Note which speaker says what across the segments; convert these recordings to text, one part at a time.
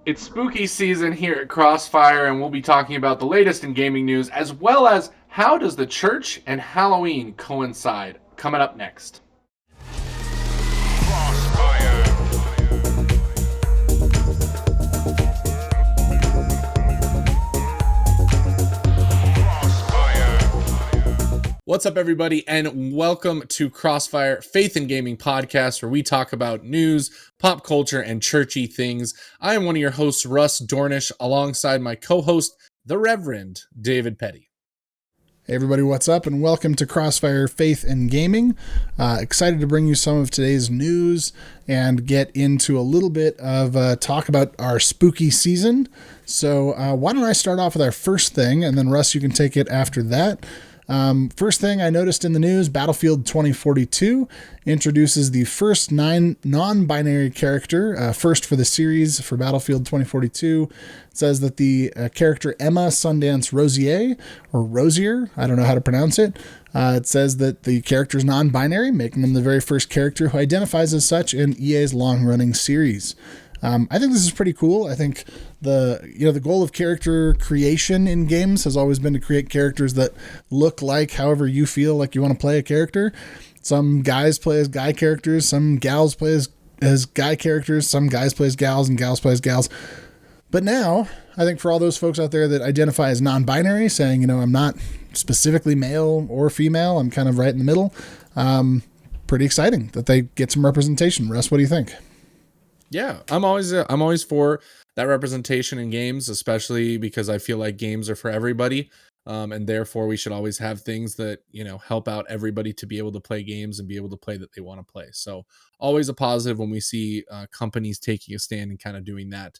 Speaker 1: It's spooky season here at Crossfire, and we'll be talking about the latest in gaming news, as well as how does the church and Halloween coincide. Coming up next. What's up, everybody, and welcome to Crossfire Faith and Gaming Podcast, where we talk about news, pop culture, and churchy things. I am one of your hosts, Russ Dornish, alongside my co-host, the Reverend David Petty.
Speaker 2: Hey everybody, what's up, and welcome to Crossfire Faith and Gaming. Excited to bring you some of today's news and get into a little bit of talk about our spooky season. So why don't I start off with our first thing, and then Russ, you can take it after that. First thing I noticed in the news, Battlefield 2042 introduces the first non-binary character, first for the series for Battlefield 2042. It says that the character Emma Sundance Rosier, or Rosier, I don't know how to pronounce it. It says that the character is non-binary, making them the very first character who identifies as such in EA's long-running series. I think this is pretty cool. I think the goal of character creation in games has always been to create characters that look like however you feel like you want to play a character. Some guys play as guy characters, some gals play as guy characters, some guys play as gals, and gals play as gals. But now, I think for all those folks out there that identify as non-binary, saying, I'm not specifically male or female, I'm kind of right in the middle, pretty exciting that they get some representation. Russ, what do you think?
Speaker 1: Yeah, I'm always for that representation in games, especially because I feel like games are for everybody, and therefore we should always have things that help out everybody to be able to play games and be able to play that they want to play. So always a positive when we see companies taking a stand and kind of doing that.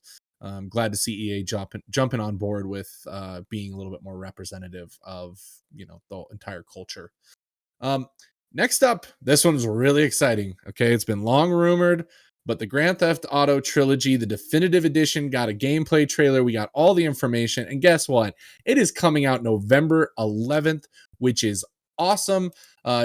Speaker 1: Glad to see EA jumping on board with being a little bit more representative of the entire culture. Next up, this one's really exciting. Okay, it's been long rumored. But the Grand Theft Auto Trilogy, the definitive edition, got a gameplay trailer. We got all the information. And guess what? It is coming out November 11th, which is awesome.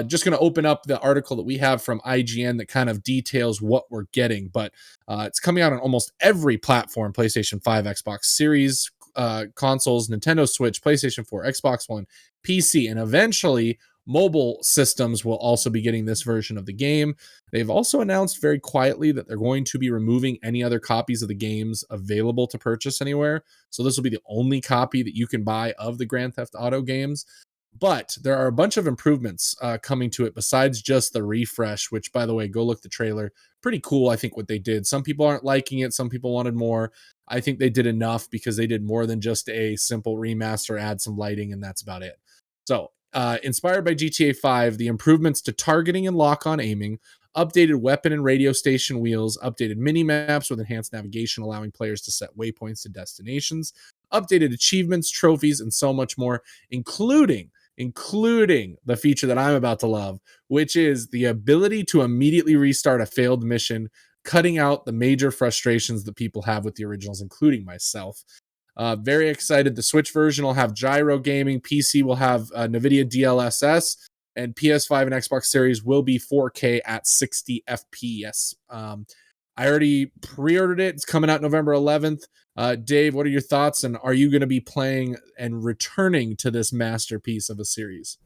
Speaker 1: Just going to open up the article that we have from IGN that kind of details what we're getting. But it's coming out on almost every platform: PlayStation 5, Xbox Series, consoles, Nintendo Switch, PlayStation 4, Xbox One, PC, and eventually mobile systems will also be getting this version of the game. They've also announced very quietly that they're going to be removing any other copies of the games available to purchase anywhere. So this will be the only copy that you can buy of the Grand Theft Auto games. But there are a bunch of improvements coming to it besides just the refresh, which, by the way, go look the trailer. Pretty cool, I think, what they did. Some people aren't liking it. Some people wanted more. I think they did enough because they did more than just a simple remaster, add some lighting, and that's about it. So inspired by GTA 5, the improvements to targeting and lock-on aiming, updated weapon and radio station wheels, updated mini-maps with enhanced navigation allowing players to set waypoints to destinations, updated achievements, trophies, and so much more, including the feature that I'm about to love, which is the ability to immediately restart a failed mission, cutting out the major frustrations that people have with the originals, including myself. Very excited. The Switch version will have gyro gaming. PC will have NVIDIA DLSS, and PS5 and Xbox Series will be 4K at 60 FPS. I already pre-ordered it. It's coming out November 11th. Dave, what are your thoughts? And are you going to be playing and returning to this masterpiece of a series?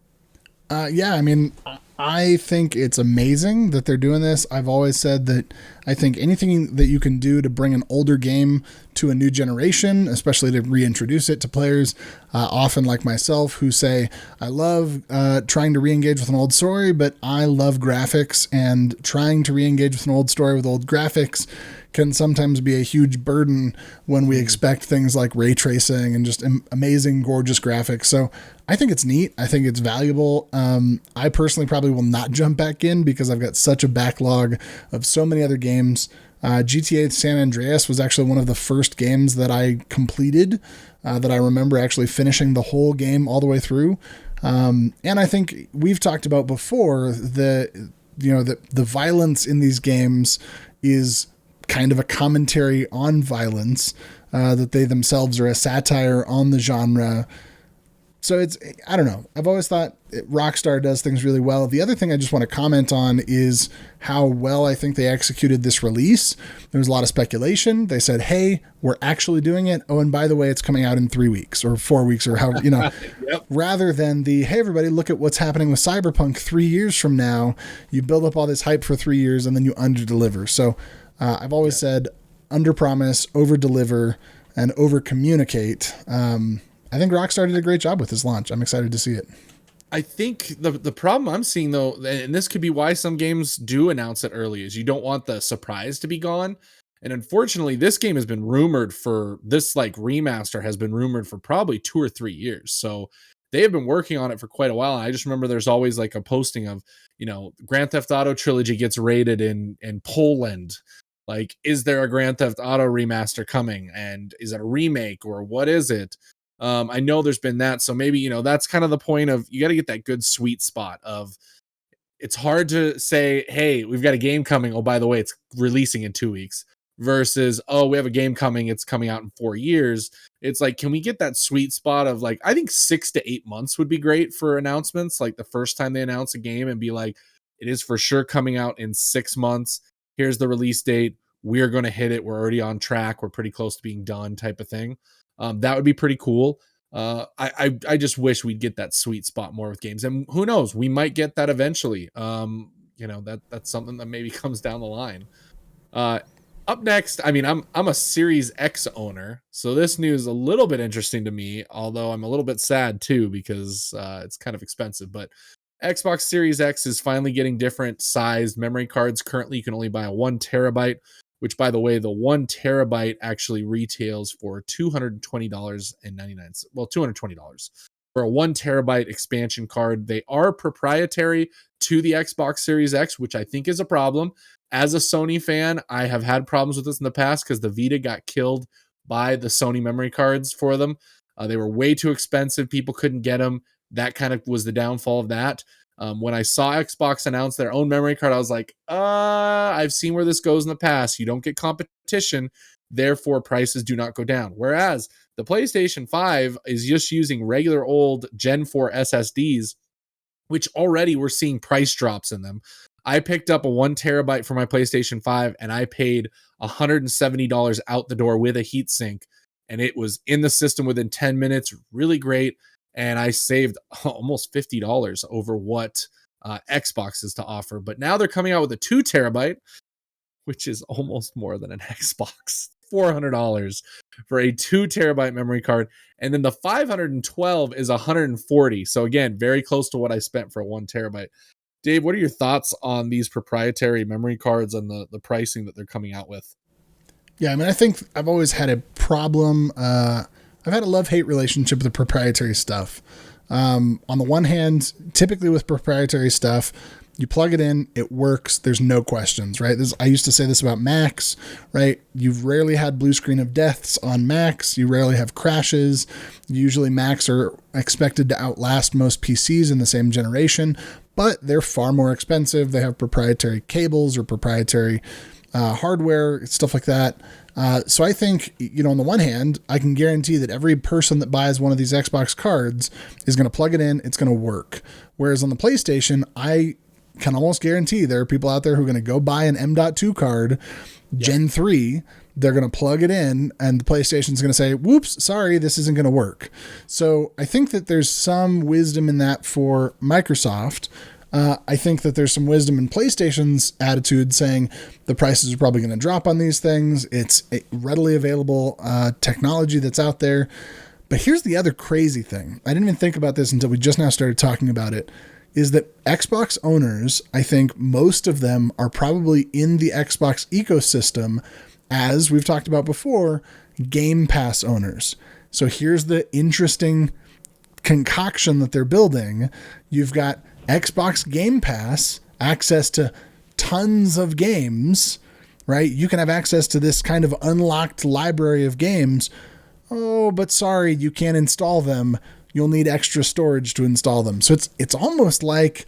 Speaker 2: Yeah, I mean, I think it's amazing that they're doing this. I've always said that I think anything that you can do to bring an older game to a new generation, especially to reintroduce it to players, often like myself, who say, I love trying to re-engage with an old story, but I love graphics, and trying to re-engage with an old story with old graphics can sometimes be a huge burden when we expect things like ray tracing and just amazing, gorgeous graphics. So I think it's neat. I think it's valuable. I personally probably will not jump back in because I've got such a backlog of so many other games. GTA San Andreas was actually one of the first games that I completed, that I remember actually finishing the whole game all the way through. And I think we've talked about before the violence in these games is kind of a commentary on violence, that they themselves are a satire on the genre. So I don't know. I've always thought Rockstar does things really well. The other thing I just want to comment on is how well I think they executed this release. There was a lot of speculation. They said, hey, we're actually doing it. Oh, and by the way, it's coming out in 3 weeks or 4 weeks or however,
Speaker 1: Yep.
Speaker 2: rather than hey, everybody, look at what's happening with Cyberpunk 3 years from now. You build up all this hype for 3 years and then you under-deliver. So I've always said under-promise, over-deliver, and over-communicate. I think Rockstar did a great job with this launch. I'm excited to see it.
Speaker 1: I think the problem I'm seeing though, and this could be why some games do announce it early, is you don't want the surprise to be gone. And unfortunately, this game has been rumored for this remaster has been rumored for probably 2 or 3 years. So they have been working on it for quite a while. And I just remember there's always a posting of, Grand Theft Auto Trilogy gets rated in Poland. Is there a Grand Theft Auto remaster coming? And is it a remake or what is it? I know there's been that. So maybe, that's kind of the point of you got to get that good sweet spot of it's hard to say, hey, we've got a game coming. Oh, by the way, it's releasing in 2 weeks versus, oh, we have a game coming. It's coming out in 4 years. It's can we get that sweet spot of I think 6 to 8 months would be great for announcements. The first time they announce a game and be it is for sure coming out in 6 months. Here's the release date. We're going to hit it. We're already on track. We're pretty close to being done type of thing. That would be pretty cool. I just wish we'd get that sweet spot more with games, and who knows, we might get that eventually. That's something that maybe comes down the line. Up next, I mean, I'm a Series X owner, so this news is a little bit interesting to me, although I'm a little bit sad too because it's kind of expensive. But Xbox Series X is finally getting different sized memory cards. Currently, you can only buy a 1 terabyte. Which, by the way, the 1 terabyte actually retails for $220.99. Well, $220 for a 1 terabyte expansion card. They are proprietary to the Xbox Series X, which I think is a problem. As a Sony fan, I have had problems with this in the past because the Vita got killed by the Sony memory cards for them. They were way too expensive. People couldn't get them. That kind of was the downfall of that. When I saw Xbox announce their own memory card, I was like, I've seen where this goes in the past. You don't get competition, therefore prices do not go down. Whereas the PlayStation 5 is just using regular old Gen 4 SSDs, which already we're seeing price drops in them. I picked up a 1 terabyte for my PlayStation 5 and I paid $170 out the door with a heatsink, and it was in the system within 10 minutes. Really great. And I saved almost $50 over what Xbox is to offer. But now they're coming out with a 2 terabyte, which is almost more than an Xbox. $400 for a 2 terabyte memory card. And then the 512 is $140. So again, very close to what I spent for a 1 terabyte. Dave, what are your thoughts on these proprietary memory cards and the pricing that they're coming out with?
Speaker 2: Yeah, I mean, I think I've always had a problem. I've had a love-hate relationship with the proprietary stuff. On the one hand, typically with proprietary stuff, you plug it in, it works, there's no questions, right? I used to say this about Macs, right? You've rarely had blue screen of deaths on Macs. You rarely have crashes. Usually Macs are expected to outlast most PCs in the same generation, but they're far more expensive. They have proprietary cables or proprietary hardware, stuff like that. So I think, on the one hand, I can guarantee that every person that buys one of these Xbox cards is going to plug it in, it's going to work. Whereas on the PlayStation, I can almost guarantee there are people out there who are going to go buy an M.2 card, Gen 3, they're going to plug it in, and the PlayStation's going to say, whoops, sorry, this isn't going to work. So I think that there's some wisdom in that for Microsoft. I think that there's some wisdom in PlayStation's attitude saying the prices are probably going to drop on these things. It's a readily available technology that's out there. But here's the other crazy thing. I didn't even think about this until we just now started talking about it, is that Xbox owners, I think most of them are probably in the Xbox ecosystem, as we've talked about before, Game Pass owners. So here's the interesting concoction that they're building. You've got Xbox Game Pass, access to tons of games, right? You can have access to this kind of unlocked library of games. Oh, but sorry, you can't install them. You'll need extra storage to install them. So it's almost like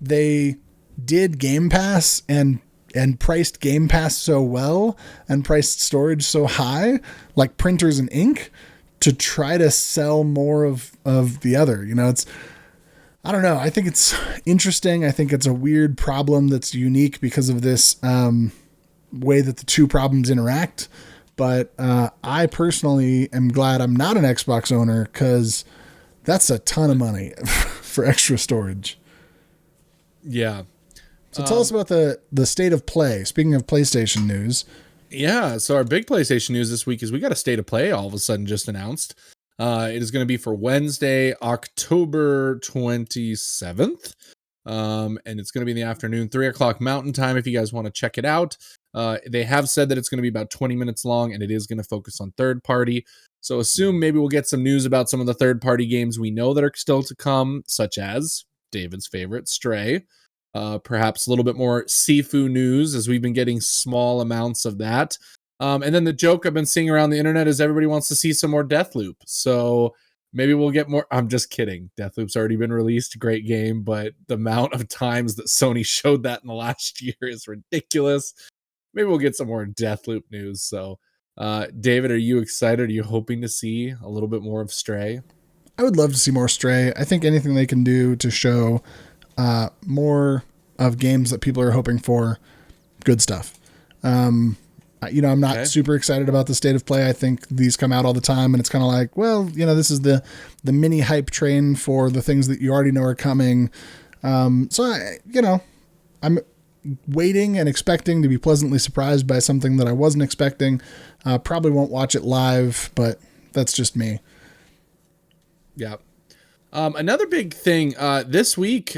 Speaker 2: they did Game Pass and priced Game Pass so well and priced storage so high, like printers and ink, to try to sell more of the other. You know, I don't know. I think it's interesting. I think it's a weird problem that's unique because of this way that the two problems interact. But I personally am glad I'm not an Xbox owner, because that's a ton of money for extra storage.
Speaker 1: Yeah.
Speaker 2: So tell us about the state of play. Speaking of PlayStation news.
Speaker 1: Yeah. So our big PlayStation news this week is we got a state of play all of a sudden just announced. It is going to be for Wednesday, October 27th. And it's going to be in the afternoon, 3:00 Mountain Time, if you guys want to check it out. They have said that it's going to be about 20 minutes long, and it is going to focus on third party. So assume maybe we'll get some news about some of the third party games we know that are still to come, such as David's favorite, Stray. Perhaps a little bit more Sifu news, as we've been getting small amounts of that. And then the joke I've been seeing around the internet is everybody wants to see some more Deathloop. So maybe we'll get more. I'm just kidding. Deathloop's already been released. Great game. But the amount of times that Sony showed that in the last year is ridiculous. Maybe we'll get some more Deathloop news. So, David, are you excited? Are you hoping to see a little bit more of Stray?
Speaker 2: I would love to see more Stray. I think anything they can do to show more of games that people are hoping for, good stuff. I'm not super excited about the state of play. I think these come out all the time, and it's kind of like, well, this is the mini hype train for the things that you already know are coming. I'm waiting and expecting to be pleasantly surprised by something that I wasn't expecting. Probably won't watch it live, but that's just me.
Speaker 1: Yeah. Another big thing this week,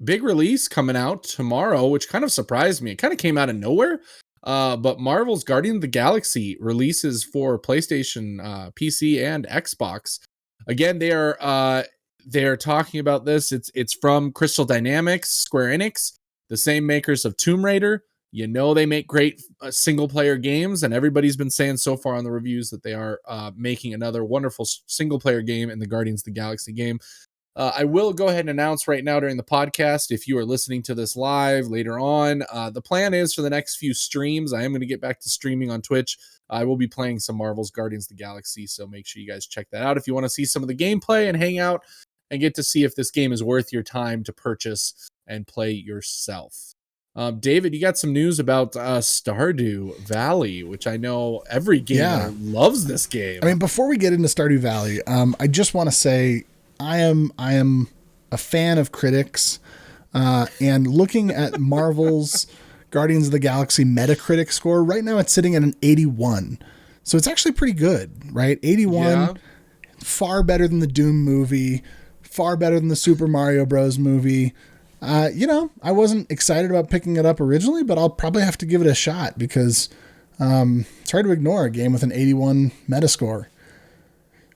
Speaker 1: big release coming out tomorrow, which kind of surprised me. It kind of came out of nowhere. But Marvel's Guardians of the Galaxy releases for PlayStation, PC, and Xbox. Again, they are talking about this. It's from Crystal Dynamics, Square Enix, the same makers of Tomb Raider. They make great single player games, and everybody's been saying so far on the reviews that they are making another wonderful single player game in the Guardians of the Galaxy game. I will go ahead and announce right now during the podcast, if you are listening to this live later on, the plan is for the next few streams, I am going to get back to streaming on Twitch. I will be playing some Marvel's Guardians of the Galaxy, so make sure you guys check that out if you want to see some of the gameplay and hang out and get to see if this game is worth your time to purchase and play yourself. David, you got some news about Stardew Valley, which I know every gamer loves this game.
Speaker 2: I mean, before we get into Stardew Valley, I just want to say I am a fan of critics, and looking at Marvel's Guardians of the Galaxy Metacritic score right now, it's sitting at an 81. So it's actually pretty good, right? 81, far better than the Doom movie, far better than the Super Mario Bros. Movie. I wasn't excited about picking it up originally, but I'll probably have to give it a shot because it's hard to ignore a game with an 81 Metascore.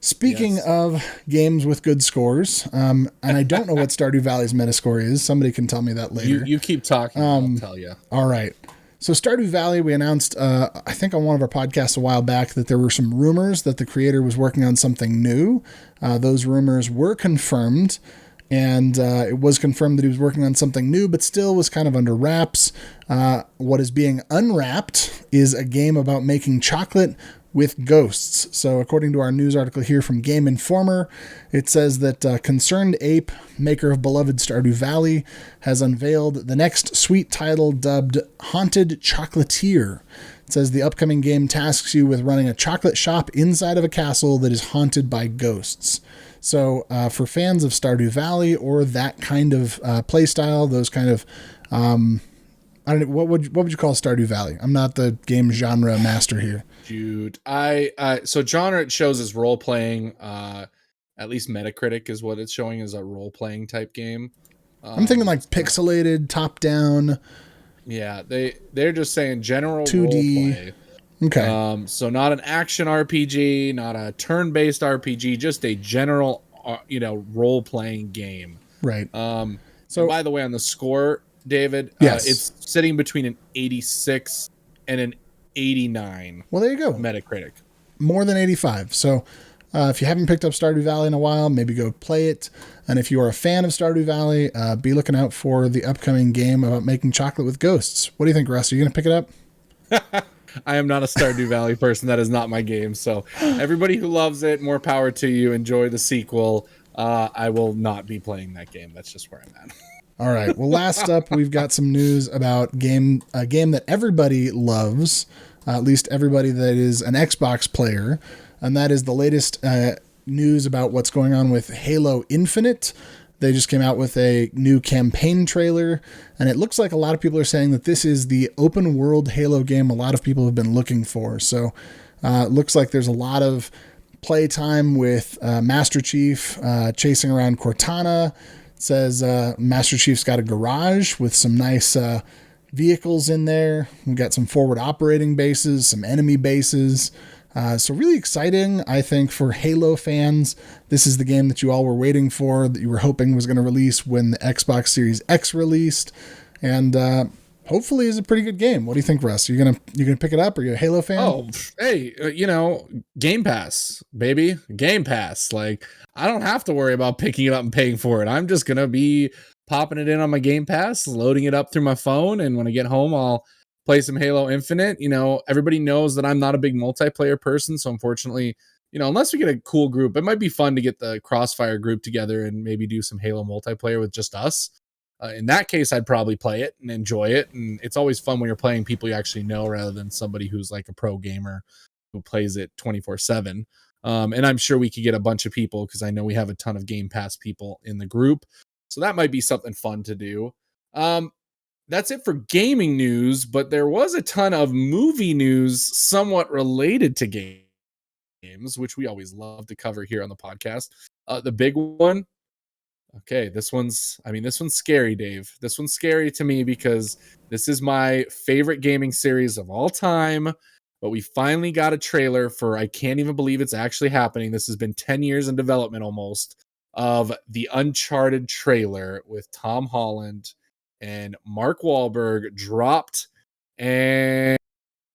Speaker 2: Speaking of games with good scores, and I don't know what Stardew Valley's Metascore is. Somebody can tell me that later.
Speaker 1: You keep talking, I'll tell you.
Speaker 2: All right. So Stardew Valley, we announced, I think on one of our podcasts a while back, that there were some rumors that the creator was working on something new. Those rumors were confirmed, and it was confirmed that he was working on something new, but still was kind of under wraps. What is being unwrapped is a game about making chocolate with ghosts. So according to our news article here from Game Informer, it says that Concerned Ape, maker of beloved Stardew Valley, has unveiled the next suite title dubbed Haunted Chocolatier. It says the upcoming game tasks you with running a chocolate shop inside of a castle that is haunted by ghosts. So for fans of Stardew Valley or that kind of play style, those kind of I don't know, what would you call Stardew Valley? I'm not the game genre master here.
Speaker 1: Dude, so genre it shows as role playing. At least Metacritic is what it's showing as a role playing type game.
Speaker 2: I'm thinking like pixelated, top down.
Speaker 1: Yeah, they're just saying general
Speaker 2: 2D.
Speaker 1: role play.
Speaker 2: Okay.
Speaker 1: So not an action RPG, not a turn-based RPG, just a general, role playing game.
Speaker 2: Right.
Speaker 1: So by the way, on the score, David,
Speaker 2: yes.
Speaker 1: It's sitting between an 86 and an 89.
Speaker 2: Well, there you go.
Speaker 1: Metacritic.
Speaker 2: More than 85. So if you haven't picked up Stardew Valley in a while, maybe go play it. And if you are a fan of Stardew Valley, be looking out for the upcoming game about making chocolate with ghosts. What do you think, Russ? Are you going to pick it up?
Speaker 1: I am not a Stardew Valley person. That is not my game. So everybody who loves it, more power to you. Enjoy the sequel. I will not be playing that game. That's just where I'm at.
Speaker 2: All right. Well, last up, we've got some news about a game that everybody loves, at least everybody that is an Xbox player, and that is the latest news about what's going on with Halo Infinite. They just came out with a new campaign trailer, and it looks like a lot of people are saying that this is the open world Halo game a lot of people have been looking for. So it looks like there's a lot of playtime with Master Chief chasing around Cortana. It says Master Chief's got a garage with some nice vehicles in there. We've got some forward operating bases, some enemy bases. So really exciting, I think, for Halo fans. This is the game that you all were waiting for, that you were hoping was going to release when the Xbox Series X released, and hopefully is a pretty good game. What do you think, Russ? You gonna pick it up? Are you a Halo fan?
Speaker 1: Oh, hey, Game Pass, baby, Game Pass. Like, I don't have to worry about picking it up and paying for it. I'm just gonna be popping it in on my Game Pass, loading it up through my phone, and when I get home, I'll play some Halo Infinite. Everybody knows that I'm not a big multiplayer person, so unfortunately, unless we get a cool group, it might be fun to get the Crossfire group together and maybe do some Halo multiplayer with just us. In that case, I'd probably play it and enjoy it, and it's always fun when you're playing people you actually know rather than somebody who's like a pro gamer who plays it 24/7. And I'm sure we could get a bunch of people, because I know we have a ton of Game Pass people in the group, so that might be something fun to do. That's it for gaming news, but there was a ton of movie news somewhat related to games, which we always love to cover here on the podcast. The big one. Okay, this one's scary, Dave. This one's scary to me because this is my favorite gaming series of all time, but we finally got a trailer for, I can't even believe it's actually happening. This has been 10 years in development almost, of the Uncharted trailer with Tom Holland and Mark Wahlberg dropped, and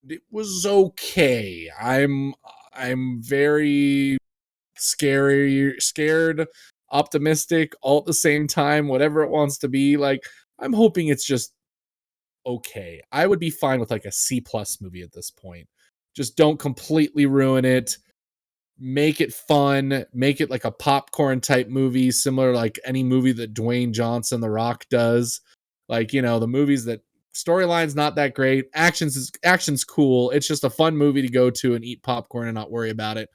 Speaker 1: it was okay. I'm very scared, optimistic, all at the same time, whatever it wants to be. Like, I'm hoping it's just okay. I would be fine with like a C+ movie at this point. Just don't completely ruin it. Make it fun, make it like a popcorn type movie, similar to like any movie that Dwayne Johnson, The Rock, does. Like, the movies that storyline's not that great, action's cool. It's just a fun movie to go to and eat popcorn and not worry about it.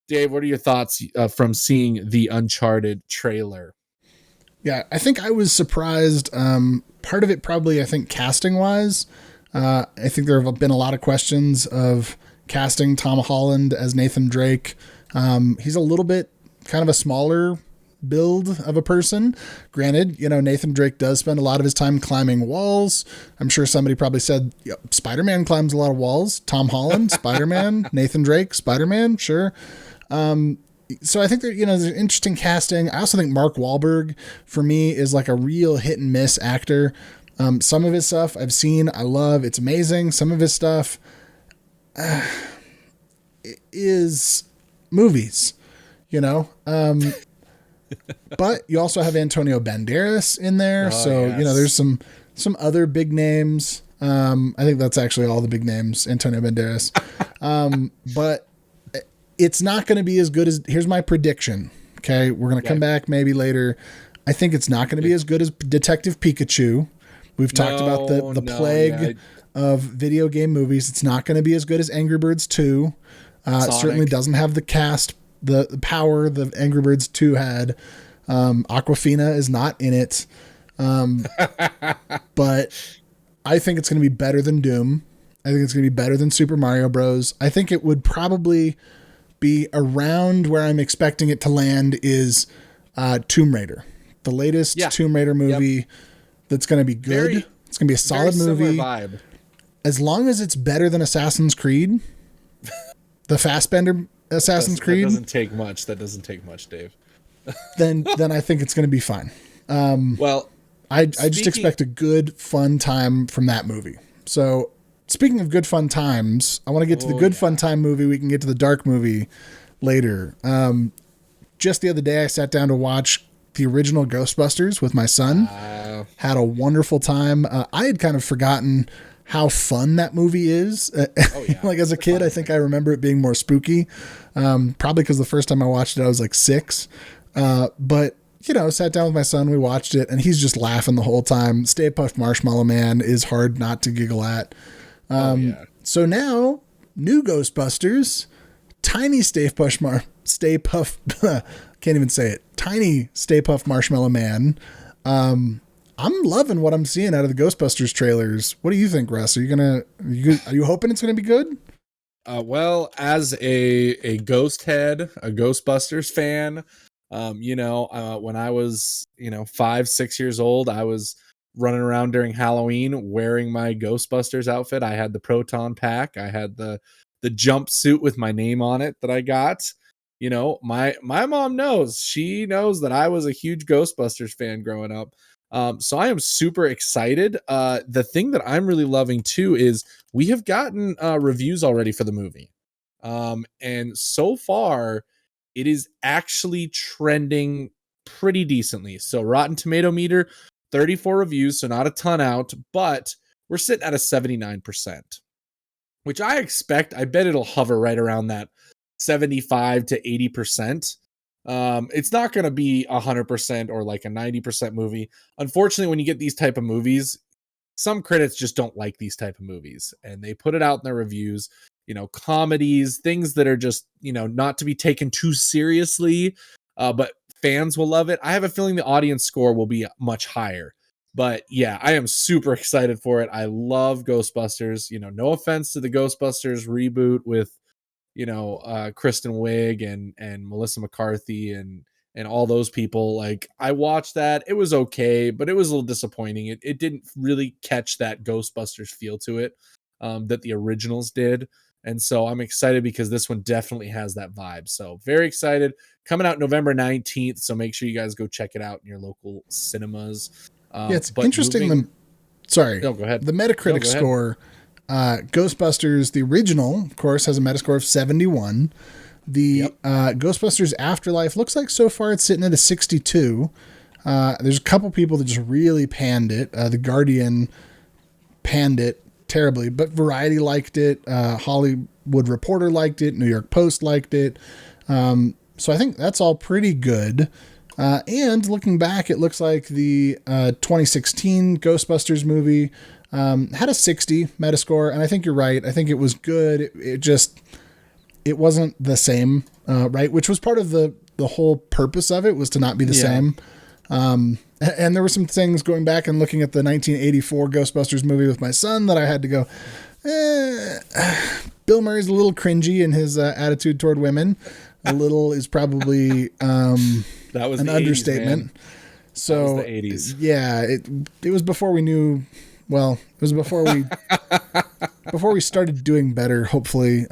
Speaker 1: Dave, what are your thoughts from seeing the Uncharted trailer?
Speaker 2: Yeah, I think I was surprised. Part of it probably, I think, casting wise. I think there have been a lot of questions of casting Tom Holland as Nathan Drake. He's a little bit kind of a smaller build of a person. Granted, Nathan Drake does spend a lot of his time climbing walls. I'm sure somebody probably said Spider-Man climbs a lot of walls. Tom Holland, Spider-Man, Nathan Drake, Spider-Man, sure. So I think that, there's interesting casting. I also think Mark Wahlberg, for me, is like a real hit and miss actor. Some of his stuff I've seen, I love, it's amazing. Some of his stuff is movies, but you also have Antonio Banderas in there. Yes. There's some other big names. I think that's actually all the big names, Antonio Banderas. But it's not going to be as good as, here's my prediction. Okay. We're going to come back maybe later. I think it's not going to be as good as Detective Pikachu. We've talked about the plague of video game movies. It's not going to be as good as Angry Birds 2. It certainly doesn't have the cast, the power the Angry Birds 2 had. Aquafina is not in it. But I think it's going to be better than Doom. I think it's going to be better than Super Mario Bros. I think it would probably be around where I'm expecting it to land is Tomb Raider. The latest Tomb Raider movie that's going to be good. It's going to be a solid movie. Vibe. As long as it's better than Assassin's Creed, the Fassbender Assassin's Creed.
Speaker 1: That doesn't take much, Dave.
Speaker 2: then I think it's going to be fine. I just expect a good, fun time from that movie. So speaking of good, fun times, I want to get to the good, fun time movie. We can get to the dark movie later. Just the other day, I sat down to watch the original Ghostbusters with my son. Had a wonderful time. I had kind of forgotten how fun that movie is.
Speaker 1: Oh yeah.
Speaker 2: Like as a kid, I think I remember it being more spooky. Probably because the first time I watched it, I was like 6. But you know, sat down with my son, we watched it, and he's just laughing the whole time. Stay Puft Marshmallow Man is hard not to giggle at. So now, new Ghostbusters, tiny Stay Puft, can't even say it. Tiny Stay Puft Marshmallow Man. I'm loving what I'm seeing out of the Ghostbusters trailers. What do you think, Russ? Are you hoping it's gonna be good?
Speaker 1: Well, as a ghost head, a Ghostbusters fan, when I was 5-6 years old, I was running around during Halloween wearing my Ghostbusters outfit. I had the proton pack. I had the jumpsuit with my name on it that I got. My mom knows. She knows that I was a huge Ghostbusters fan growing up. So I am super excited. The thing that I'm really loving too is we have gotten reviews already for the movie. And so far it is actually trending pretty decently. So Rotten Tomato meter, 34 reviews, so not a ton out, but we're sitting at a 79%, which I expect. I bet it'll hover right around that 75 to 80%. It's not going to be 100% or like a 90% movie. Unfortunately, when you get these type of movies, some critics just don't like these type of movies and they put it out in their reviews. Comedies, things that are just, not to be taken too seriously, but fans will love it. I have a feeling the audience score will be much higher. But yeah, I am super excited for it. I love Ghostbusters. No offense to the Ghostbusters reboot with, Kristen Wiig and Melissa McCarthy and all those people. Like, I watched that. It was okay, but it was a little disappointing. It didn't really catch that Ghostbusters feel to it that the originals did. And so I'm excited because this one definitely has that vibe. So very excited. Coming out November 19th. So make sure you guys go check it out in your local cinemas.
Speaker 2: Yeah, it's interesting.
Speaker 1: No, go ahead.
Speaker 2: The Metacritic score, Ghostbusters, the original, of course, has a Metascore of 71. The Ghostbusters Afterlife looks like so far it's sitting at a 62. There's a couple people that just really panned it. The Guardian panned it terribly, but Variety liked it. Hollywood Reporter liked it. New York Post liked it. So I think that's all pretty good. And looking back, it looks like the 2016 Ghostbusters movie had a 60 Metascore, and I think you're right. I think it was good. It wasn't the same, right? Which was part of the whole purpose of it, was to not be the same. And there were some things going back and looking at the 1984 Ghostbusters movie with my son that I had to go, Bill Murray's a little cringy in his attitude toward women. A little is probably
Speaker 1: that was
Speaker 2: an understatement.
Speaker 1: 80s,
Speaker 2: so
Speaker 1: that was the 80s.
Speaker 2: Yeah, it was before we knew. Well, it was before we started doing better, hopefully.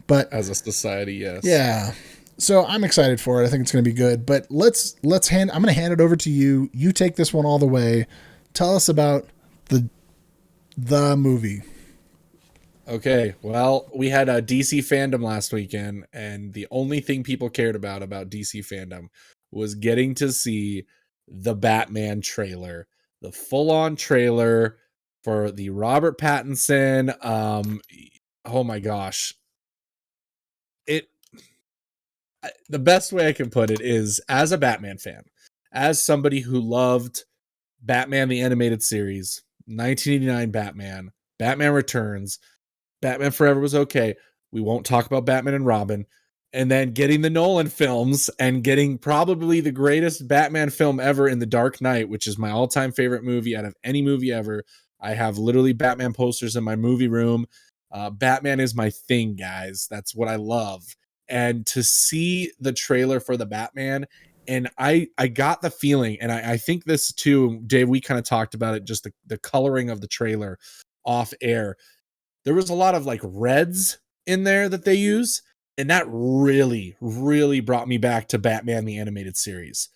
Speaker 2: But
Speaker 1: as a society, yes.
Speaker 2: Yeah. So I'm excited for it. I think it's going to be good. But I'm going to hand it over to you. You take this one all the way. Tell us about the movie.
Speaker 1: Okay, well, we had a DC fandom last weekend, and the only thing people cared about DC fandom was getting to see the Batman trailer, the full-on trailer for the Robert Pattinson. Oh my gosh. The best way I can put it is, as a Batman fan, as somebody who loved Batman the Animated Series, 1989 Batman, Batman Returns, Batman Forever was okay. We won't talk about Batman and Robin. And then getting the Nolan films and getting probably the greatest Batman film ever in The Dark Knight, which is my all-time favorite movie out of any movie ever. I have literally Batman posters in my movie room. Batman is my thing, guys. That's what I love. And to see the trailer for the Batman, and I got the feeling, and I think this too, Dave, we kind of talked about it, just the coloring of the trailer off air. There was a lot of like reds in there that they use, and that really, really brought me back to Batman the Animated Series.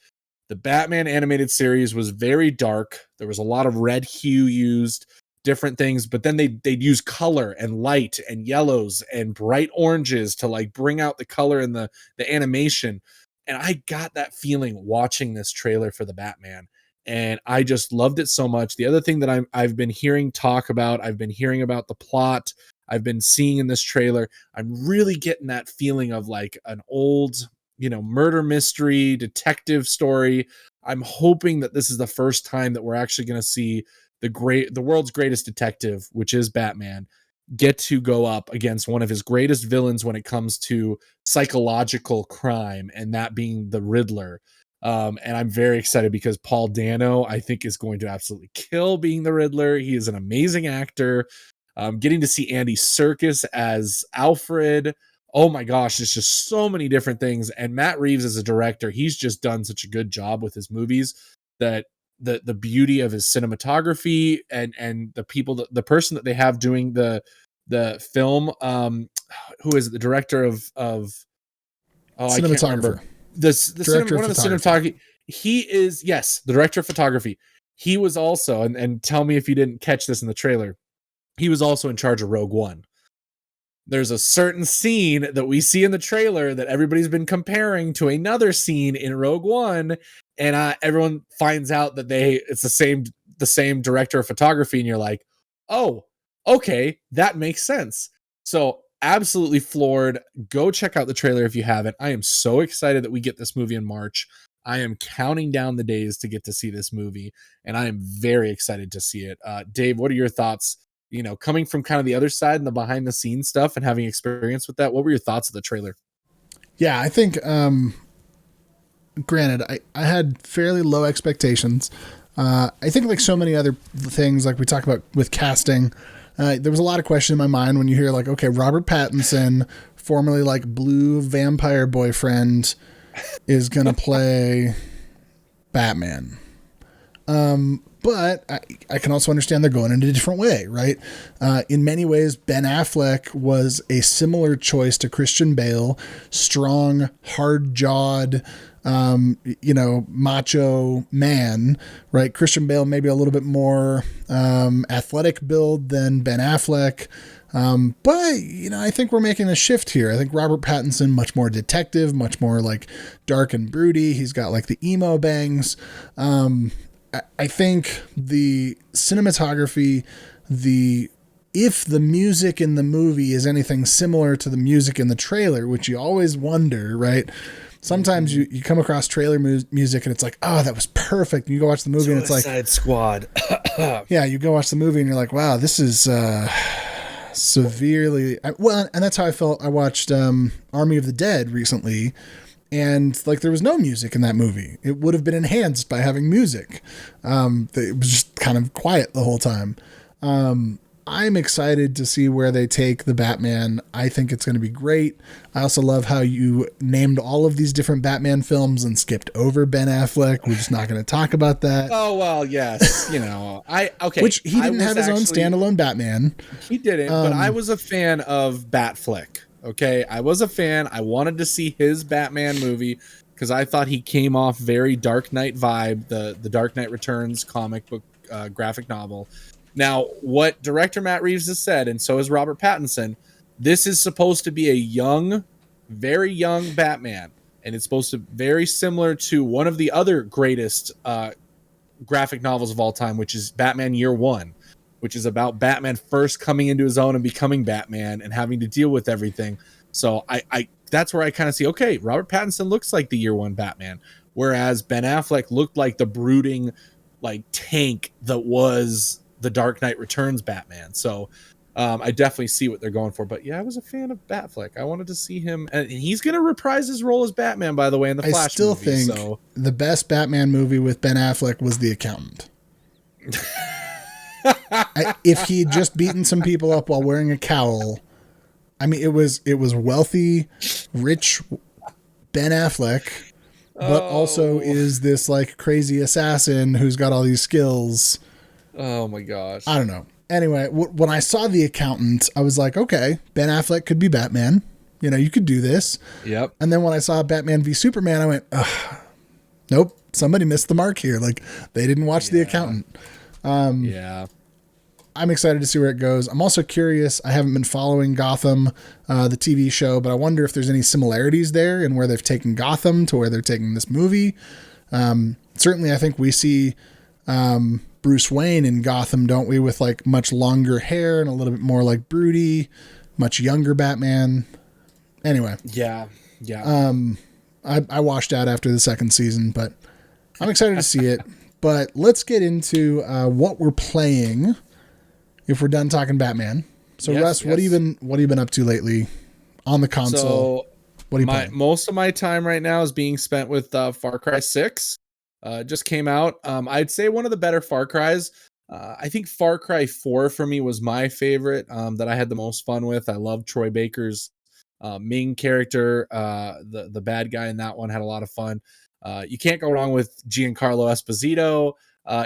Speaker 1: The Batman Animated Series was very dark. There was a lot of red hue used, different things, but then they'd use color and light and yellows and bright oranges to like bring out the color and the animation. And I got that feeling watching this trailer for the Batman. and I just loved it so much. The other thing that I've been hearing talk about, I've been hearing about the plot, I've been seeing in this trailer, I'm really getting that feeling of like an old, murder mystery detective story. I'm hoping that this is the first time that we're actually going to see the world's greatest detective, which is Batman, get to go up against one of his greatest villains when it comes to psychological crime, and that being the Riddler. And I'm very excited because Paul Dano, I think, is going to absolutely kill being the Riddler. He is an amazing actor. Getting to see Andy Serkis as Alfred. Oh my gosh, there's just so many different things. And Matt Reeves as a director, he's just done such a good job with his movies that the beauty of his cinematography and the person that they have doing the film, who is it, the director of I can't remember
Speaker 2: Director
Speaker 1: one
Speaker 2: of
Speaker 1: of the
Speaker 2: photography.
Speaker 1: cinematography. He is, yes, the director of photography. He was also, and tell me if you didn't catch this in the trailer, he was also in charge of Rogue One. There's a certain scene that we see in the trailer that everybody's been comparing to another scene in Rogue One, and everyone finds out that it's the same director of photography, and you're like, oh, okay, that makes sense. So absolutely floored. Go check out the trailer if you haven't. I am so excited that we get this movie in March. I am counting down the days to get to see this movie, and I am very excited to see it. Dave, what are your thoughts? Coming from kind of the other side and the behind the scenes stuff and having experience with that, what were your thoughts of the trailer?
Speaker 2: Yeah, I think, granted, I had fairly low expectations. I think like so many other things, like we talk about with casting, there was a lot of question in my mind when you hear like, okay, Robert Pattinson, formerly like Blue Vampire Boyfriend, is going to play Batman. But I can also understand they're going in a different way, right? In many ways, Ben Affleck was a similar choice to Christian Bale, strong, hard-jawed, macho man, right? Christian Bale maybe a little bit more athletic build than Ben Affleck. But I think we're making a shift here. I think Robert Pattinson, much more detective, much more like dark and broody. He's got like the emo bangs. I think the cinematography, if the music in the movie is anything similar to the music in the trailer, which you always wonder, right? Sometimes you come across trailer music and it's like, oh, that was perfect. And you go watch the movie and it's like
Speaker 1: Suicide Squad.
Speaker 2: Yeah, you go watch the movie and you're like, wow, this is severely and that's how I felt. I watched Army of the Dead recently. And like there was no music in that movie. It would have been enhanced by having music. It was just kind of quiet the whole time. I'm excited to see where they take the Batman. I think it's going to be great. I also love how you named all of these different Batman films and skipped over Ben Affleck. We're just not going to talk about that.
Speaker 1: Oh, well, yes.
Speaker 2: Which he didn't have his own standalone Batman.
Speaker 1: He didn't, but I was a fan of Batfleck. Okay, I was a fan. I wanted to see his Batman movie because I thought he came off very Dark Knight vibe, the Dark Knight Returns comic book graphic novel. Now, what director Matt Reeves has said, and so has Robert Pattinson, this is supposed to be a young, very young Batman, and it's supposed to be very similar to one of the other greatest graphic novels of all time, which is Batman Year One, which is about Batman first coming into his own and becoming Batman and having to deal with everything. So I that's where I kind of see, okay, Robert Pattinson looks like the Year One Batman, whereas Ben Affleck looked like the brooding, like tank that was the Dark Knight Returns Batman. So I definitely see what they're going for. But yeah, I was a fan of Batfleck. I wanted to see him, and he's going to reprise his role as Batman, by the way, in the Flash movie. I still think
Speaker 2: the best Batman movie with Ben Affleck was The Accountant. If he had just beaten some people up while wearing a cowl, I mean, it was wealthy, rich Ben Affleck, but also is this like crazy assassin who's got all these skills.
Speaker 1: Oh my gosh.
Speaker 2: I don't know. Anyway, when I saw The Accountant, I was like, okay, Ben Affleck could be Batman. You could do this.
Speaker 1: Yep.
Speaker 2: And then when I saw Batman v Superman, I went, ugh, nope, somebody missed the mark here. Like they didn't watch The Accountant.
Speaker 1: Yeah.
Speaker 2: I'm excited to see where it goes. I'm also curious. I haven't been following Gotham, the TV show, but I wonder if there's any similarities there in where they've taken Gotham to where they're taking this movie. Certainly, I think we see Bruce Wayne in Gotham, don't we? With like much longer hair and a little bit more like broody, much younger Batman. Anyway.
Speaker 1: Yeah. Yeah.
Speaker 2: I washed out after the second season, but I'm excited to see it. But let's get into what we're playing if we're done talking Batman. So Russ, what have you been up to lately on the console?
Speaker 1: So
Speaker 2: what are you playing?
Speaker 1: Most of my time right now is being spent with Far Cry 6. Just came out. I'd say one of the better Far Cries. I think Far Cry 4 for me was my favorite that I had the most fun with. I love Troy Baker's Ming character. The bad guy in that one had a lot of fun. You can't go wrong with Giancarlo Esposito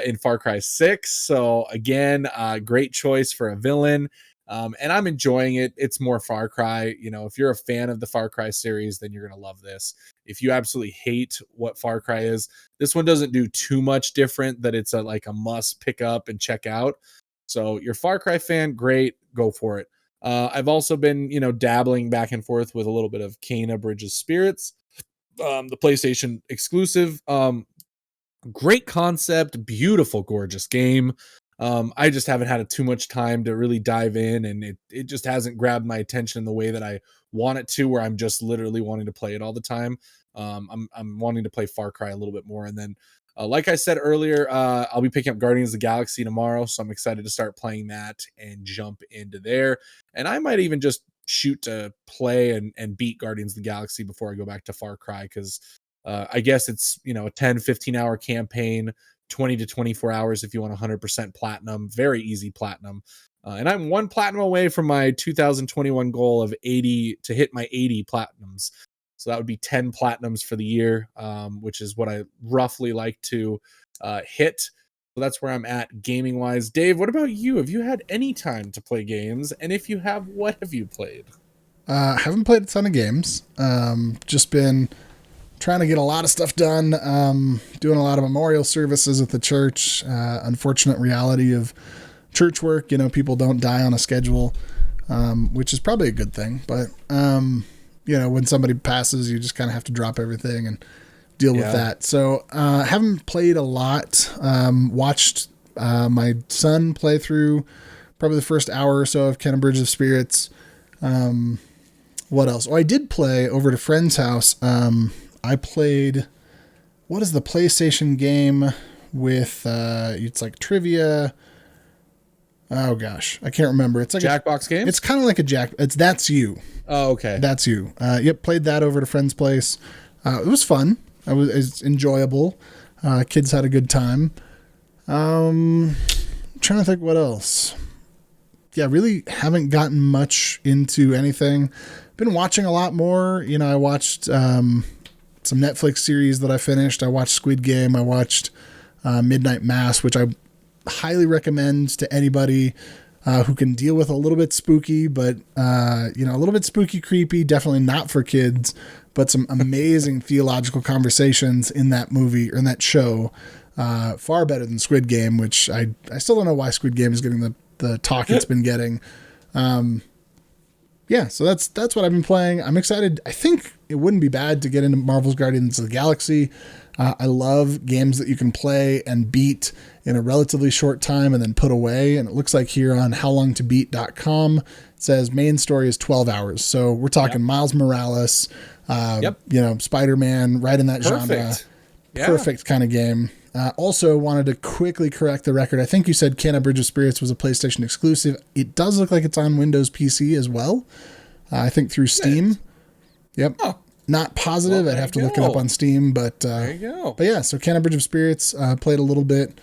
Speaker 1: in Far Cry 6. So again, great choice for a villain. And I'm enjoying it. It's more Far Cry. You know, if you're a fan of the Far Cry series, then you're going to love this. If you absolutely hate what Far Cry is, this one doesn't do too much different that it's like a must pick up and check out. So you're a Far Cry fan, great, go for it. I've also been, dabbling back and forth with a little bit of Kena Bridge of Spirits, the PlayStation exclusive. Great concept, beautiful, gorgeous game. I just haven't had too much time to really dive in, and it just hasn't grabbed my attention in the way that I want it to, where I'm just literally wanting to play it all the time. I'm wanting to play Far Cry a little bit more, and then like I said earlier, I'll be picking up Guardians of the Galaxy tomorrow, so I'm excited to start playing that and jump into there. And I might even just shoot to play and beat Guardians of the Galaxy before I go back to Far Cry, because I guess it's a 10-15 hour campaign, 20 to 24 hours if you want 100% platinum. Very easy platinum. And I'm one platinum away from my 2021 goal of 80 to hit my 80 platinums. So that would be 10 platinums for the year, which is what I roughly like to hit. So that's where I'm at gaming wise. Dave, what about you? Have you had any time to play games? And if you have, what have you played?
Speaker 2: Haven't played a ton of games. Just been trying to get a lot of stuff done, doing a lot of memorial services at the church. Unfortunate reality of church work, people don't die on a schedule, which is probably a good thing. But, when somebody passes, you just kind of have to drop everything and deal with that. So haven't played a lot. Watched my son play through probably the first hour or so of Kena Bridge of Spirits. What else? Oh, I did play over at a friend's house. I played, what is the PlayStation game with, it's like trivia. Oh gosh, I can't remember. It's like
Speaker 1: Jackbox game.
Speaker 2: It's kind of like That's You.
Speaker 1: Oh, okay.
Speaker 2: That's You. Yep. Played that over at a friend's place. It was fun. It was enjoyable. Kids had a good time. Trying to think what else. Yeah, really haven't gotten much into anything. Been watching a lot more. I watched, some Netflix series that I finished. I watched Squid Game. I watched Midnight Mass, which I highly recommend to anybody who can deal with a little bit spooky, but a little bit spooky, creepy. Definitely not for kids, but some amazing theological conversations in that movie or in that show. Far better than Squid Game, which I still don't know why Squid Game is getting the talk it's been getting. So that's what I've been playing. I'm excited. I think it wouldn't be bad to get into Marvel's Guardians of the Galaxy. I love games that you can play and beat in a relatively short time and then put away. And it looks like here on howlongtobeat.com, it says main story is 12 hours. So we're talking Miles Morales, Spider-Man, right in that genre. Perfect kind of game. Also wanted to quickly correct the record. I think you said Kena Bridge of Spirits was a PlayStation exclusive. It does look like it's on Windows PC as well. I think through Steam. Yep. Oh. Not positive. I'd have to look it up on Steam, but there you go. But yeah, so Kena Bridge of Spirits played a little bit.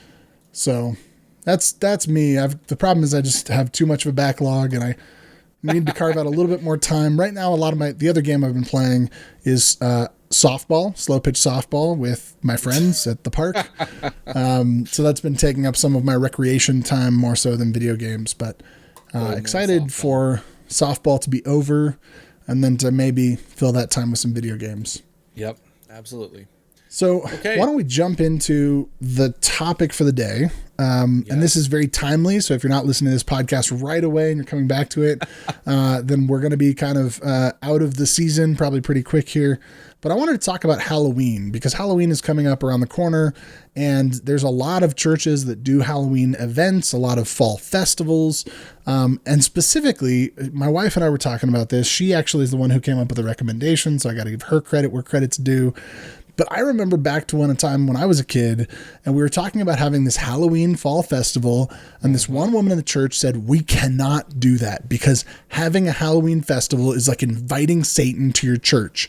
Speaker 2: So that's me. The problem is I just have too much of a backlog, and I need to carve out a little bit more time. Right now, the other game I've been playing is softball, slow pitch softball with my friends at the park. So that's been taking up some of my recreation time more so than video games, but excited for softball to be over and then to maybe fill that time with some video games.
Speaker 1: Yep, absolutely.
Speaker 2: So why don't we jump into the topic for the day? And this is
Speaker 1: Yes.
Speaker 2: very timely. So if you're not listening to this podcast right away and you're coming back to it, then we're going to be kind of out of the season, probably pretty quick here. But I wanted to talk about Halloween because Halloween is coming up around the corner, and there's a lot of churches that do Halloween events, a lot of fall festivals. And specifically, my wife and I were talking about this. She actually is the one who came up with the recommendation, so I got to give her credit where credit's due. But I remember back to a time when I was a kid and we were talking about having this Halloween fall festival. And this one woman in the church said, we cannot do that because having a Halloween festival is like inviting Satan to your church.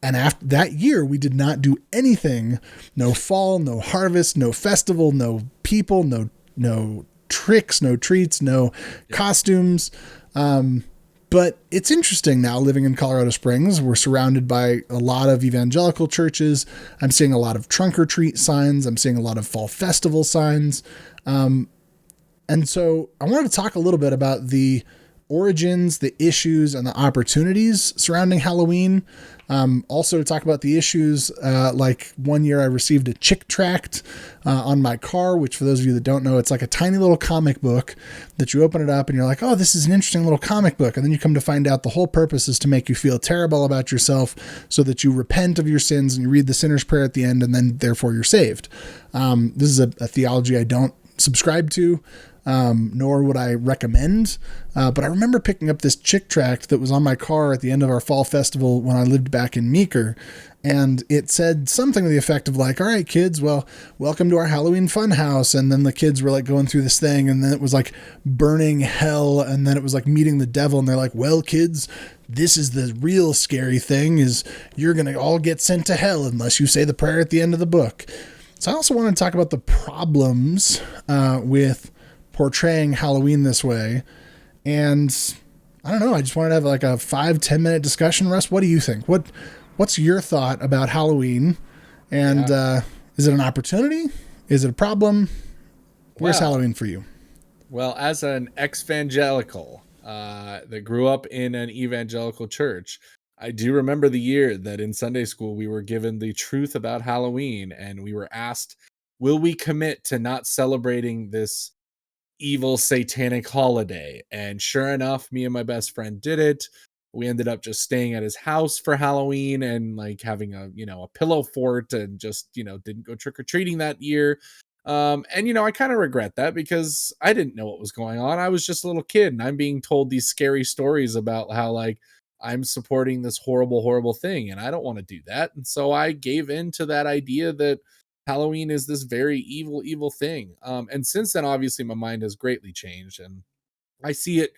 Speaker 2: And after that year, we did not do anything. No fall, no harvest, no festival, no people, no tricks, no treats, no costumes. But it's interesting now living in Colorado Springs. We're surrounded by a lot of evangelical churches. I'm seeing a lot of trunk or treat signs. I'm seeing a lot of fall festival signs. And so I wanted to talk a little bit about the origins, the issues, and the opportunities surrounding Halloween. Also to talk about the issues, like one year I received a chick tract on my car, which for those of you that don't know, it's like a tiny little comic book that you open it up and you're like, oh, this is an interesting little comic book. And then you come to find out the whole purpose is to make you feel terrible about yourself so that you repent of your sins and you read the sinner's prayer at the end and then therefore you're saved. This is a theology I don't subscribe to. Nor would I recommend. But I remember picking up this chick tract that was on my car at the end of our fall festival when I lived back in Meeker. And it said something to the effect of like, all right, kids, well, welcome to our Halloween fun house. And then the kids were like going through this thing and then it was like burning hell. And then it was like meeting the devil. And they're like, well, kids, this is the real scary thing is you're going to all get sent to hell unless you say the prayer at the end of the book. So I also want to talk about the problems with portraying Halloween this way. And I don't know, I just wanted to have like a 5-10 minute discussion. Russ, what do you think? What's your thought about Halloween? And is it an opportunity? Is it a problem? Where's Halloween for you?
Speaker 1: Well, as an ex-evangelical that grew up in an evangelical church, I do remember the year that in Sunday school we were given the truth about Halloween and we were asked, will we commit to not celebrating this evil satanic holiday? And sure enough, me and my best friend did it. We ended up just staying at his house for Halloween and like having a pillow fort and just, didn't go trick-or-treating that year. And I kind of regret that because I didn't know what was going on. I was just a little kid and I'm being told these scary stories about how like I'm supporting this horrible, horrible thing. And I don't want to do that. And so I gave in to that idea that Halloween is this very evil, evil thing. And since then, obviously, my mind has greatly changed, and I see it,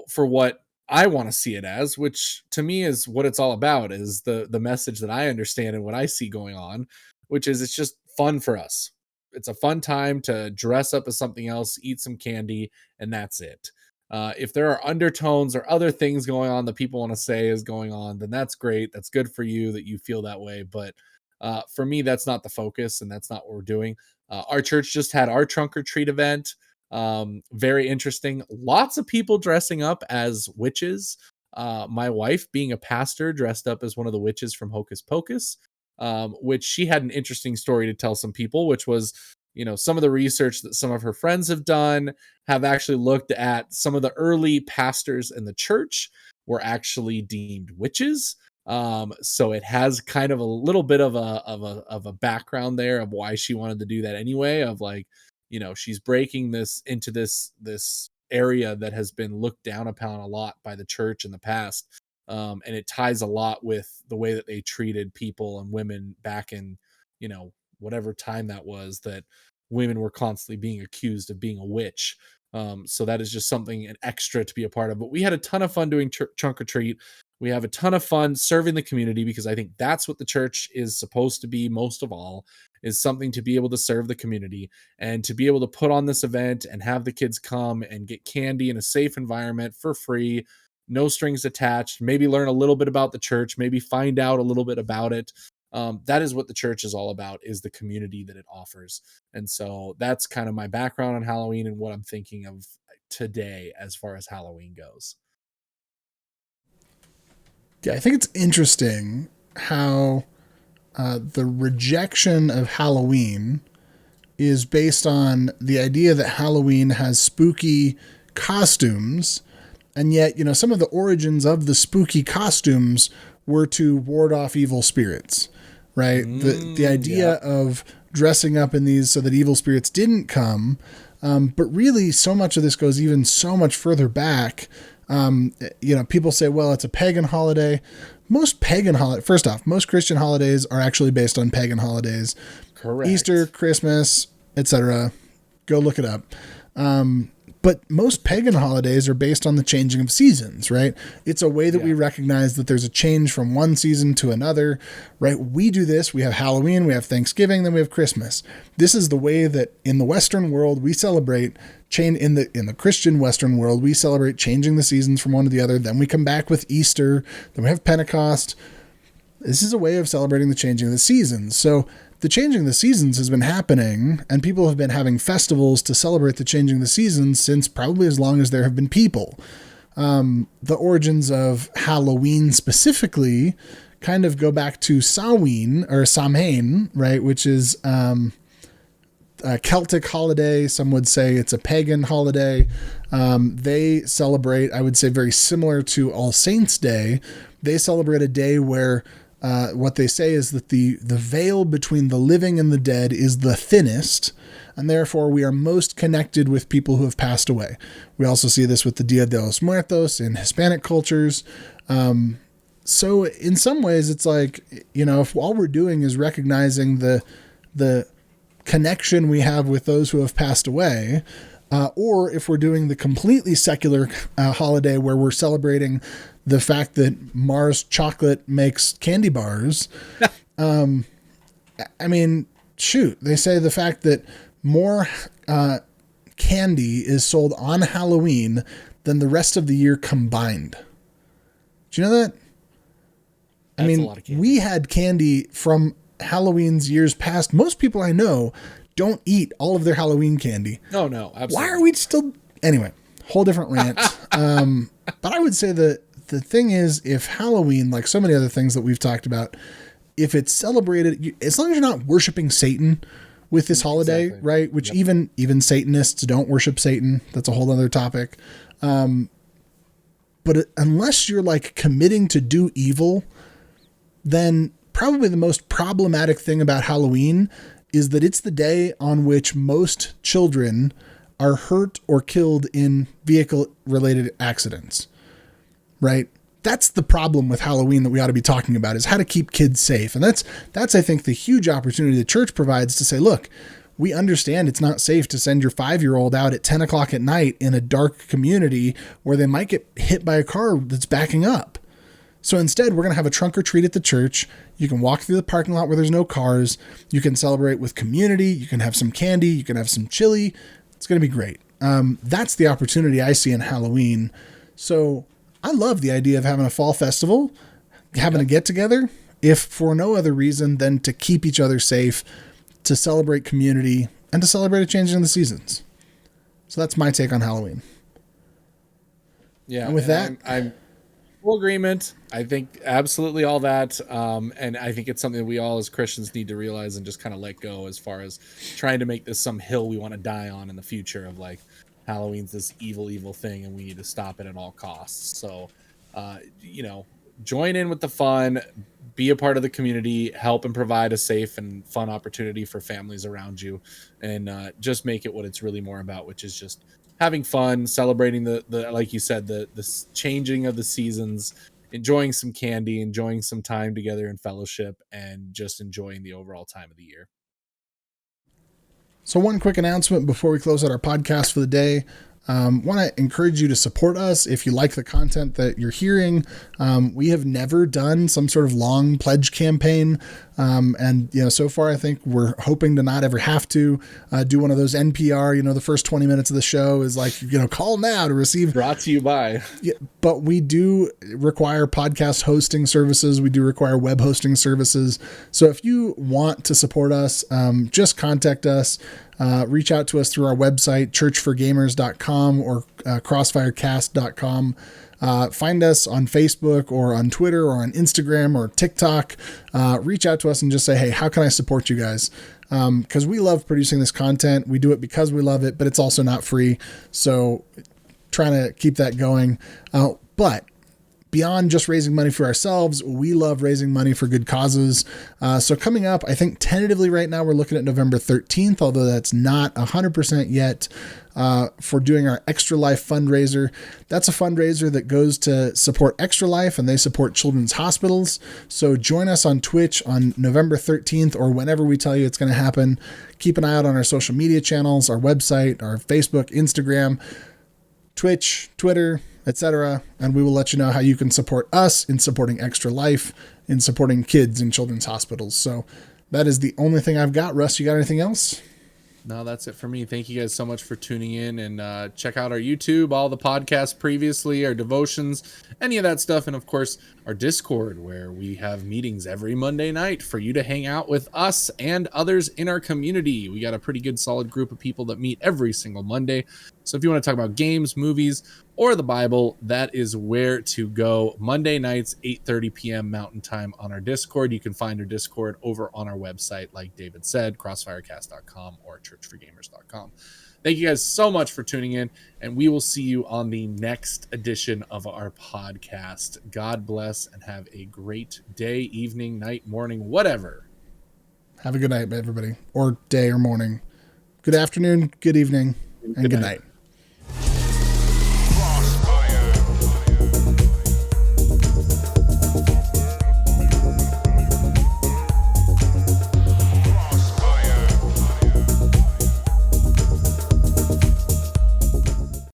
Speaker 1: for what I want to see it as, which to me is what it's all about. Is the message that I understand and what I see going on, which is it's just fun for us. It's a fun time to dress up as something else, eat some candy, and that's it. If there are undertones or other things going on that people want to say is going on, then that's great. That's good for you that you feel that way. But for me, that's not the focus, and that's not what we're doing. Our church just had our trunk or treat event. Very interesting. Lots of people dressing up as witches. My wife, being a pastor, dressed up as one of the witches from Hocus Pocus, which she had an interesting story to tell some people, which was, some of the research that some of her friends have done have actually looked at some of the early pastors in the church were actually deemed witches. So it has kind of a little bit of a background there of why she wanted to do that anyway, of like, she's breaking this into this area that has been looked down upon a lot by the church in the past. And it ties a lot with the way that they treated people and women back in, whatever time that was, that women were constantly being accused of being a witch. So that is just something an extra to be a part of. But we had a ton of fun doing trunk or treat. We have a ton of fun serving the community because I think that's what the church is supposed to be most of all, is something to be able to serve the community and to be able to put on this event and have the kids come and get candy in a safe environment for free, no strings attached, maybe learn a little bit about the church, maybe find out a little bit about it. That is what the church is all about, is the community that it offers. And so that's kind of my background on Halloween and what I'm thinking of today as far as Halloween goes.
Speaker 2: Yeah, I think it's interesting how the rejection of Halloween is based on the idea that Halloween has spooky costumes, and yet, some of the origins of the spooky costumes were to ward off evil spirits, right? The idea of dressing up in these so that evil spirits didn't come, but really so much of this goes even so much further back. People say, well, it's a pagan holiday. Most Christian holidays are actually based on pagan holidays.
Speaker 1: Correct.
Speaker 2: Easter, Christmas, etc. Go look it up. But most pagan holidays are based on the changing of seasons, right? It's a way that we recognize that there's a change from one season to another, right? We do this. We have Halloween, we have Thanksgiving, then we have Christmas. This is the way that in the Western world we celebrate change. In the Christian Western world, we celebrate changing the seasons from one to the other. Then we come back with Easter. Then we have Pentecost. This is a way of celebrating the changing of the seasons. So the changing of the seasons has been happening, and people have been having festivals to celebrate the changing of the seasons since probably as long as there have been people. The origins of Halloween specifically kind of go back to Samhain, right, which is a Celtic holiday. Some would say it's a pagan holiday. They celebrate, I would say, very similar to All Saints' Day. They celebrate a day where what they say is that the veil between the living and the dead is the thinnest, and therefore we are most connected with people who have passed away. We also see this with the Dia de los Muertos in Hispanic cultures. So in some ways, it's like, if all we're doing is recognizing the connection we have with those who have passed away, or if we're doing the completely secular holiday where we're celebrating the fact that Mars chocolate makes candy bars. They say the fact that more candy is sold on Halloween than the rest of the year combined. Do you know that?
Speaker 1: That's a lot of candy.
Speaker 2: We had candy from Halloween's years past. Most people I know don't eat all of their Halloween candy.
Speaker 1: Oh, no, absolutely.
Speaker 2: Why are we still... Anyway, whole different rant. But I would say that the thing is, if Halloween, like so many other things that we've talked about, if it's celebrated, as long as you're not worshiping Satan with this holiday, right? Which even Satanists don't worship Satan. That's a whole other topic. But unless you're like committing to do evil, then probably the most problematic thing about Halloween is that it's the day on which most children are hurt or killed in vehicle-related accidents. Right? That's the problem with Halloween that we ought to be talking about, is how to keep kids safe. And that's I think, the huge opportunity the church provides to say, look, we understand it's not safe to send your 5-year-old out at 10 o'clock at night in a dark community where they might get hit by a car that's backing up. So instead, we're going to have a trunk or treat at the church. You can walk through the parking lot where there's no cars. You can celebrate with community. You can have some candy. You can have some chili. It's going to be great. That's the opportunity I see in Halloween. So I love the idea of having a fall festival, having a get together, if for no other reason than to keep each other safe, to celebrate community, and to celebrate a change in the seasons. So that's my take on Halloween.
Speaker 1: Yeah.
Speaker 2: And with that,
Speaker 1: I'm full agreement. I think absolutely all that. And I think it's something that we all as Christians need to realize and just kind of let go, as far as trying to make this some hill we want to die on in the future of like, Halloween's this evil thing and we need to stop it at all costs. So, join in with the fun, be a part of the community, help and provide a safe and fun opportunity for families around you, and just make it what it's really more about, which is just having fun, celebrating the like you said, the changing of the seasons, enjoying some candy, enjoying some time together in fellowship, and just enjoying the overall time of the year.
Speaker 2: So one quick announcement before we close out our podcast for the day. Want to encourage you to support us if you like the content that you're hearing. We have never done some sort of long pledge campaign. And so far, I think we're hoping to not ever have to do one of those NPR, the first 20 minutes of the show is like, call now to receive.
Speaker 1: Brought to you by.
Speaker 2: Yeah, but we do require podcast hosting services. We do require web hosting services. So if you want to support us, just contact us. Reach out to us through our website, churchforgamers.com or crossfirecast.com. find us on Facebook or on Twitter or on Instagram or TikTok. Reach out to us and just say, hey, how can I support you guys? Because we love producing this content. We do it because we love it, but it's also not free. So trying to keep that going. But beyond just raising money for ourselves, we love raising money for good causes. So coming up, I think tentatively right now, we're looking at November 13th, although that's not 100% yet, for doing our Extra Life fundraiser. That's a fundraiser that goes to support Extra Life, and they support children's hospitals. So join us on Twitch on November 13th, or whenever we tell you it's going to happen. Keep an eye out on our social media channels, our website, our Facebook, Instagram, Twitch, Twitter, etc. And we will let you know how you can support us in supporting Extra Life, in supporting kids in children's hospitals. So that is the only thing I've got. Russ, you got anything else?
Speaker 1: No, that's it for me. Thank you guys so much for tuning in, and check out our YouTube, all the podcasts previously, our devotions, any of that stuff. And of course, our Discord, where we have meetings every Monday night for you to hang out with us and others in our community. We got a pretty good solid group of people that meet every single Monday. So if you want to talk about games, movies, or the Bible, that is where to go. Monday nights, 8:30 p.m. Mountain Time on our Discord. You can find our Discord over on our website, like David said, crossfirecast.com or churchforgamers.com. Thank you guys so much for tuning in, and we will see you on the next edition of our podcast. God bless, and have a great day, evening, night, morning, whatever.
Speaker 2: Have a good night, everybody, or day or morning. Good afternoon, good evening, and good night.